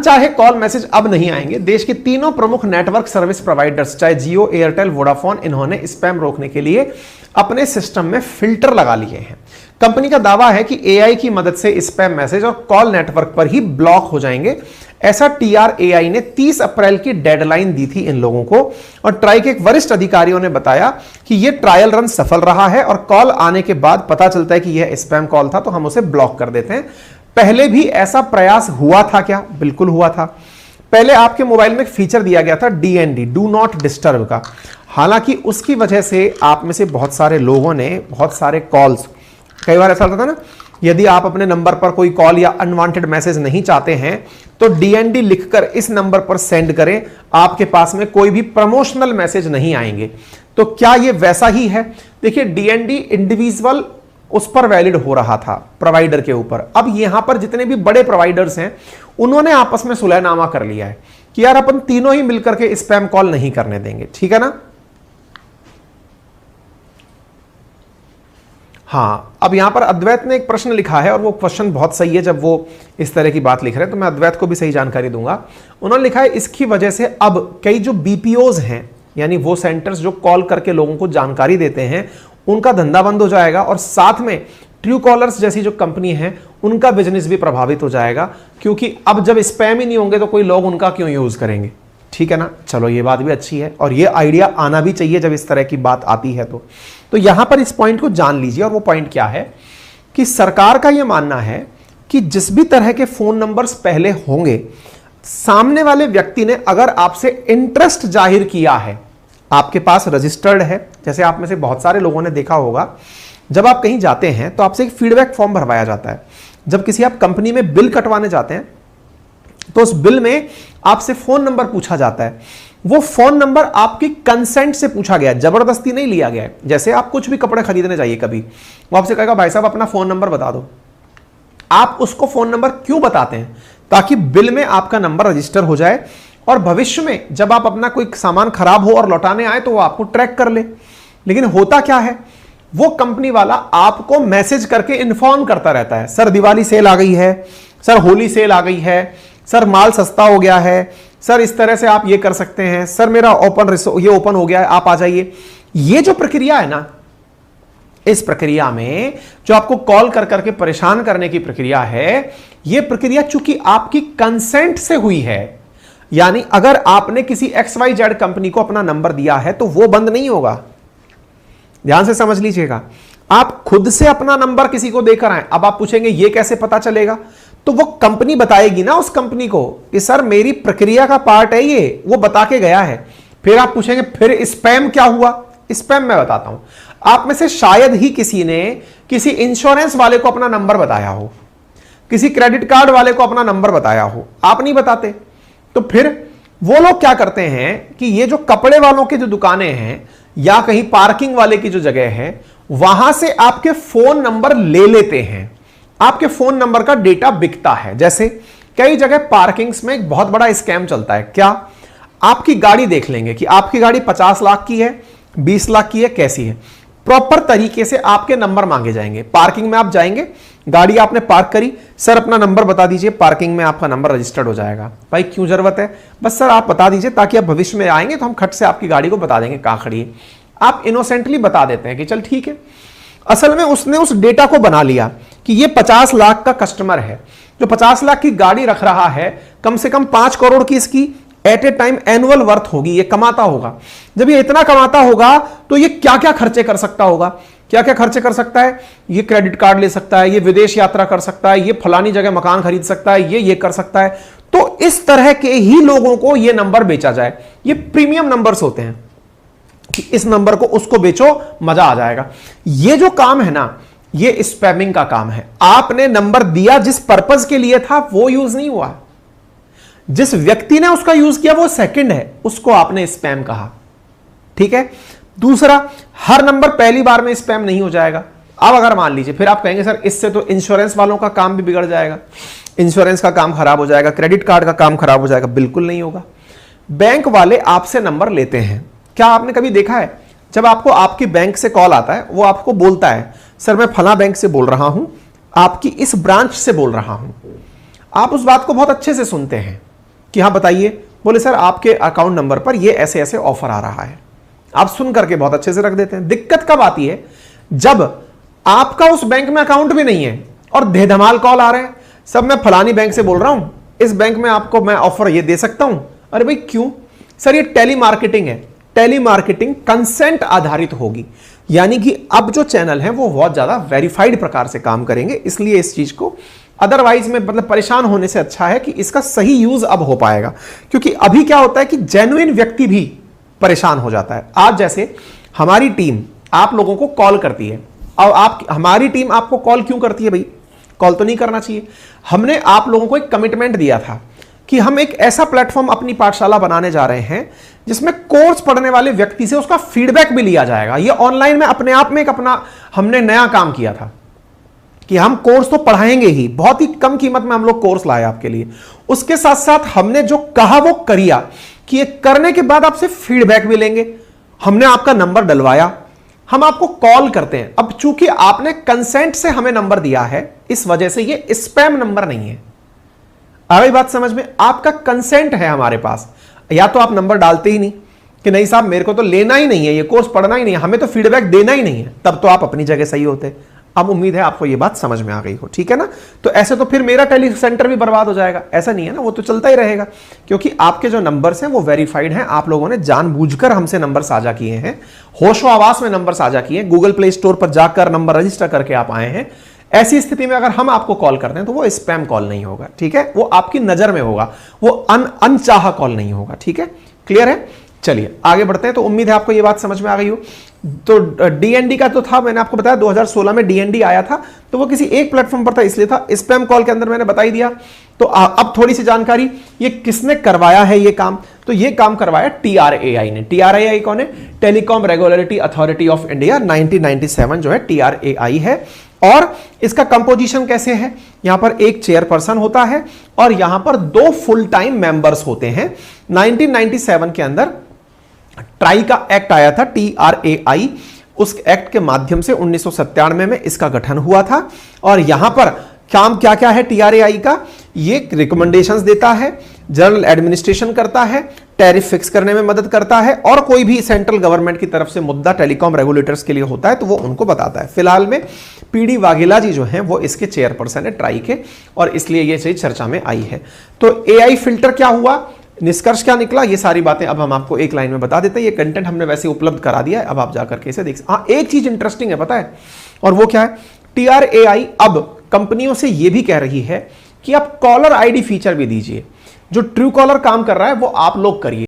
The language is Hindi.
अनचाहे कॉल मैसेज अब नहीं आएंगे। देश के तीनों प्रमुख नेटवर्क सर्विस प्रोवाइडर्स चाहे जियो, एयरटेल, वोडाफोन, इन्होंने स्पैम रोकने के लिए अपने सिस्टम में फिल्टर लगा लिए हैं। कंपनी का दावा है कि एआई की मदद से स्पैम मैसेज और कॉल नेटवर्क पर ही ब्लॉक हो जाएंगे। ऐसा TRAI ने 30 अप्रैल की डेडलाइन दी थी इन लोगों को, और ट्राई के एक वरिष्ठ अधिकारियों ने बताया कि यह ट्रायल रन सफल रहा है और कॉल आने के बाद पता चलता है कि यह स्पैम कॉल था तो हम उसे ब्लॉक कर देते हैं। पहले भी ऐसा प्रयास हुआ था क्या? बिल्कुल हुआ था। पहले आपके मोबाइल में एक फीचर दिया गया था DND, डू नॉट डिस्टर्ब का। हालांकि उसकी वजह से आप में से बहुत सारे लोगों ने बहुत सारे कॉल्स, कई बार ऐसा होता था ना, यदि आप अपने नंबर पर कोई कॉल या अनवांटेड मैसेज नहीं चाहते हैं तो DND लिखकर इस नंबर पर सेंड करें, आपके पास में कोई भी प्रमोशनल मैसेज नहीं आएंगे। तो क्या यह वैसा ही है? देखिए, DND इंडिविजुअल उस पर वैलिड हो रहा था प्रोवाइडर के ऊपर। अब यहां पर जितने भी बड़े प्रोवाइडर्स हैं उन्होंने आपस में सुलहनामा कर लिया है कि यार अपन तीनों ही मिलकर के स्पैम कॉल नहीं करने देंगे, ठीक है ना। हाँ, अब यहां पर अद्वैत ने एक प्रश्न लिखा है और वो क्वेश्चन बहुत सही है। जब वो इस तरह की बात लिख रहे हैं तो मैं अद्वैत को भी सही जानकारी दूंगा। उन्होंने लिखा है इसकी वजह से अब कई जो BPOs हैं, यानी वो सेंटर्स जो कॉल करके लोगों को जानकारी देते हैं, उनका धंधा बंद हो जाएगा और साथ में ट्रू कॉलर्स जैसी जो कंपनी है उनका बिजनेस भी प्रभावित हो जाएगा, क्योंकि अब जब स्पैम ही नहीं होंगे तो कोई लोग उनका क्यों यूज करेंगे, ठीक है ना। चलो, ये बात भी अच्छी है और ये आइडिया आना भी चाहिए जब इस तरह की बात आती है तो यहां पर इस पॉइंट को जान लीजिए। और वो पॉइंट क्या है कि सरकार का यह मानना है कि जिस भी तरह के फोन नंबर्स पहले होंगे, सामने वाले व्यक्ति ने अगर आपसे इंटरेस्ट जाहिर किया है, आपके पास रजिस्टर्ड है, जैसे आप में से बहुत सारे लोगों ने देखा होगा, जब आप कहीं जाते हैं तो आपसे एक फीडबैक फॉर्म भरवाया जाता है। जब किसी आप कंपनी में बिल कटवाने जाते हैं तो उस बिल में आपसे फोन नंबर पूछा जाता है। वो फोन नंबर आपकी कंसेंट से पूछा गया, जबरदस्ती नहीं लिया गया है। जैसे आप कुछ भी कपड़े खरीदने जाइए, कभी वो आपसे कहेगा भाई साहब अपना फोन नंबर बता दो। आप उसको फोन नंबर क्यों बताते हैं? ताकि बिल में आपका नंबर रजिस्टर हो जाए और भविष्य में जब आप अपना कोई सामान खराब हो और लौटाने आए तो वो आपको ट्रैक कर ले। लेकिन होता क्या है, वो कंपनी वाला आपको मैसेज करके इन्फॉर्म करता रहता है, सर दिवाली सेल आ गई है, सर होली सेल आ गई है, सर माल सस्ता हो गया है, सर इस तरह से आप ये कर सकते हैं, सर मेरा ये ओपन हो गया है, आप आ जाइए। ये जो प्रक्रिया है ना, इस प्रक्रिया में जो आपको कॉल कर करके परेशान करने की प्रक्रिया है, ये प्रक्रिया चूंकि आपकी कंसेंट से हुई है, यानी अगर आपने किसी XYZ कंपनी को अपना नंबर दिया है तो वो बंद नहीं होगा। ध्यान से समझ लीजिएगा। आप खुद से अपना नंबर किसी को देकर आए, अब आप पूछेंगे ये कैसे पता चलेगा, तो वो कंपनी बताएगी ना उस कंपनी को कि सर मेरी प्रक्रिया का पार्ट है ये, वो बता के गया है। फिर आप पूछेंगे फिर स्पैम क्या हुआ? स्पैम मैं बताता हूं। आप में से शायद ही किसी ने किसी इंश्योरेंस वाले को अपना नंबर बताया हो, किसी क्रेडिट कार्ड वाले को अपना नंबर बताया हो, आप नहीं बताते। तो फिर वो लोग क्या करते हैं कि ये जो कपड़े वालों की जो दुकानें हैं या कहीं पार्किंग वाले की जो जगह है, वहां से आपके फोन नंबर ले लेते हैं। आपके फोन नंबर का डेटा बिकता है। जैसे कई जगह पार्किंग्स में एक बहुत बड़ा स्कैम चलता है। क्या? आपकी गाड़ी देख लेंगे कि आपकी गाड़ी 50 लाख की है, 20 लाख की है, कैसी है। प्रॉपर तरीके से आपके नंबर मांगे जाएंगे। पार्किंग में आप जाएंगे, गाड़ी आपने पार्क करी, सर अपना नंबर बता दीजिए, पार्किंग में आपका नंबर रजिस्टर्ड हो जाएगा। भाई क्यों जरूरत है? बस सर आप बता दीजिए ताकि आप भविष्य में आएंगे तो हम खट से आपकी गाड़ी को बता देंगे कहां खड़ी है। आप इनोसेंटली बता देते हैं कि चल ठीक है। असल में उसने उस डेटा को बना लिया कि ये 50 लाख का कस्टमर है, जो 50 लाख की गाड़ी रख रहा है, कम से कम 5 करोड़ की इसकी at a time annual worth होगी, ये कमाता होगा। जब ये इतना कमाता होगा तो ये क्या क्या खर्चे कर सकता होगा? क्या क्या खर्चे कर सकता है? ये क्रेडिट कार्ड ले सकता है, ये विदेश यात्रा कर सकता है, ये फलानी जगह मकान खरीद सकता है, ये कर सकता है। तो इस तरह के ही लोगों को ये नंबर बेचा जाए। ये प्रीमियम नंबर्स होते हैं कि इस नंबर को उसको बेचो, मजा आ जाएगा। ये जो काम है ना, ये स्पैमिंग का काम है। आपने नंबर दिया जिस पर्पज के लिए था वो यूज नहीं हुआ, जिस व्यक्ति ने उसका यूज किया वो सेकंड है, उसको आपने स्पैम कहा। ठीक है। दूसरा, हर नंबर पहली बार में स्पैम नहीं हो जाएगा। अब अगर मान लीजिए, फिर आप कहेंगे सर इससे तो इंश्योरेंस वालों का काम भी बिगड़ जाएगा, इंश्योरेंस का काम खराब हो जाएगा, क्रेडिट कार्ड का काम खराब हो जाएगा। बिल्कुल नहीं होगा। बैंक वाले आपसे नंबर लेते हैं। क्या आपने कभी देखा है जब आपको आपकी बैंक से कॉल आता है, वो आपको बोलता है सर मैं फला बैंक से बोल रहा हूं, आपकी इस ब्रांच से बोल रहा हूं। आप उस बात को बहुत अच्छे से सुनते हैं, कि हाँ बताइए, बोले सर आपके अकाउंट नंबर पर ये ऐसे ऐसे ऑफर आ रहा है। आप सुन करके बहुत अच्छे से रख देते हैं। दिक्कत कब आती है, जब आपका उस बैंक में अकाउंट भी नहीं है और धमाल कॉल आ रहे हैं, सब मैं फलानी बैंक से बोल रहा हूं, इस बैंक में आपको मैं ऑफर ये दे सकता हूं। अरे भाई क्यों सर, ये टेली मार्केटिंग है। टेली मार्केटिंग कंसेंट आधारित होगी, यानी कि अब जो चैनल है वो बहुत ज्यादा वेरीफाइड प्रकार से काम करेंगे, इसलिए इस चीज को अदरवाइज में मतलब परेशान होने से अच्छा है कि इसका सही यूज अब हो पाएगा। क्योंकि अभी क्या होता है कि जेन्युइन व्यक्ति भी परेशान हो जाता है। आज जैसे हमारी टीम आप लोगों को कॉल करती है, और हमारी टीम आपको कॉल क्यों करती है भाई, कॉल तो नहीं करना चाहिए। हमने आप लोगों को एक कमिटमेंट दिया था कि हम एक ऐसा प्लेटफॉर्म अपनी पाठशाला बनाने जा रहे हैं जिसमें कोर्स पढ़ने वाले व्यक्ति से उसका फीडबैक भी लिया जाएगा। ये ऑनलाइन में अपने आप में एक अपना हमने नया काम किया था कि हम कोर्स तो पढ़ाएंगे ही, बहुत ही कम कीमत में हम लोग कोर्स लाए आपके लिए। उसके साथ साथ हमने जो कहा वो करिया कि ये करने के बाद आपसे फीडबैक भी लेंगे। हमने आपका नंबर डलवाया, हम आपको कॉल करते हैं। अब चूंकि आपने कंसेंट से हमें नंबर दिया है, इस वजह से ये स्पैम नंबर नहीं है। आ गई बात समझ में, आपका कंसेंट है हमारे पास। या तो आप नंबर डालते ही नहीं कि नहीं साहब मेरे को तो लेना ही नहीं है, ये कोर्स पढ़ना ही नहीं है, हमें तो फीडबैक देना ही नहीं है, तब तो आप अपनी जगह सही होते। अब उम्मीद है आपको ये बात समझ में आ गई हो, ठीक है ना। तो ऐसे तो फिर मेरा टेली सेंटर भी बर्बाद हो जाएगा, ऐसा नहीं है ना, वो तो चलता ही रहेगा। क्योंकि आपके जो नंबर्स हैं वो वेरीफाइड हैं, आप लोगों ने जानबूझकर हमसे नंबर साझा किए हैं, होशो आवास में नंबर साझा किए हैं, गूगल प्ले स्टोर पर जाकर नंबर रजिस्टर करके आप आए हैं। ऐसी स्थिति में अगर हम आपको कॉल करते हैं तो वो स्पैम कॉल नहीं होगा, ठीक है, वो आपकी नजर में होगा, वो अनचाहा कॉल नहीं होगा, ठीक है, क्लियर है। चलिए आगे बढ़ते हैं। तो उम्मीद है आपको ये बात समझ में आ गई हो। तो डीएनडी का तो था, मैंने आपको बताया 2016 में डीएनडी आया था, तो वो किसी एक प्लेटफॉर्म पर था इसलिए था। स्पैम कॉल के अंदर मैंने बता ही दिया। तो अब थोड़ी सी जानकारी, ये किसने करवाया है ये काम, तो ये काम करवाया TRAI ने। TRAI कौन है, telecom regulatory authority of India, 1997 जो है TRAI है। और इसका कंपोजिशन कैसे है, यहां पर एक चेयरपर्सन होता है और यहां पर 2 फुल टाइम मेंबर्स होते हैं। 1997 के अंदर ट्राई का एक्ट आया था, TRAI, उस एक्ट के माध्यम से 1997 में इसका गठन हुआ था। और यहां पर काम क्या क्या है TRAI का, ये रिकमेंडेशंस देता है, जनरल एडमिनिस्ट्रेशन करता है, टैरिफ फिक्स करने में मदद करता है, और कोई भी सेंट्रल गवर्नमेंट की तरफ से मुद्दा टेलीकॉम रेगुलेटर्स के लिए होता है तो वो उनको बताता है। फिलहाल में PD वाघेला जी जो हैं वो इसके चेयरपर्सन है ट्राई के, और इसलिए ये चीज चर्चा में आई है। तो AI फिल्टर क्या हुआ, निष्कर्ष क्या निकला, ये सारी बातें अब हम आपको एक लाइन में बता देते हैं। ये कंटेंट हमने वैसे उपलब्ध करा दिया है, अब आप जाकर के इसे देख। हाँ, एक चीज इंटरेस्टिंग है पता है, और वो क्या है, TRAI अब कंपनियों से ये भी कह रही है कि आप कॉलर ID फीचर भी दीजिए। जो ट्रू कॉलर काम कर रहा है वो आप लोग करिए।